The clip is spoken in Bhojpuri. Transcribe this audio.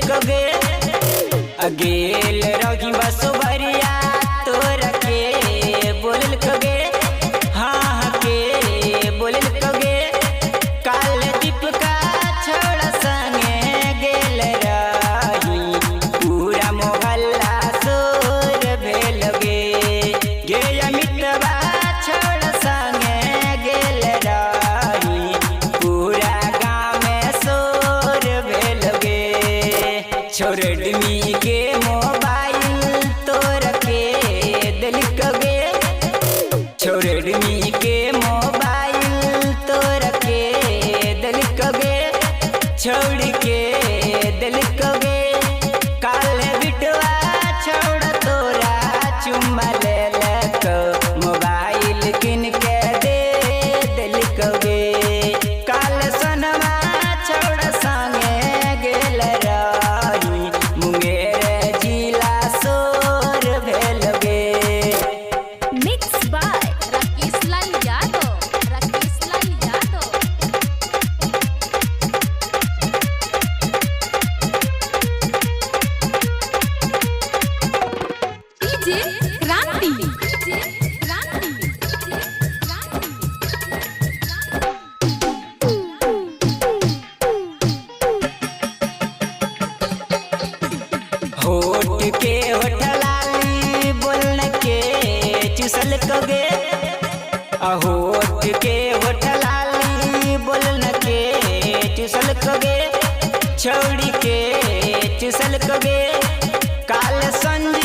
कगे अगेल रही बसो बरिया तोरा के बोल कगे हाँ के बोल कगे काल दीपका छोड़ा संगे गेल रही पूरा मोहल्ला सोर भेल गे गे अमितवा छोड़ा संगे गेल रही पूरा गाँव में सोर भेल गे छोड़मी के मोबाइल तोर के दिल कगे छोड़मी के मोबाइल तोर के दिल कगे छोड़ के दिल कगे काल बिटवा छोड़ तोरा चुम्मा ले लको मोबाइल किन के दे दिल कगे काल सनवा छोड़ संगे गेल रही मुंगेर जिला सोर भेल गे। Mix by Rakesh Lal Yadav DJ Kranti होठ के होठलाली बोलन के चुसल कगे होठ के होठलाली बोलन के चुसल कगे छौड़ी के चुसल कगे काल संज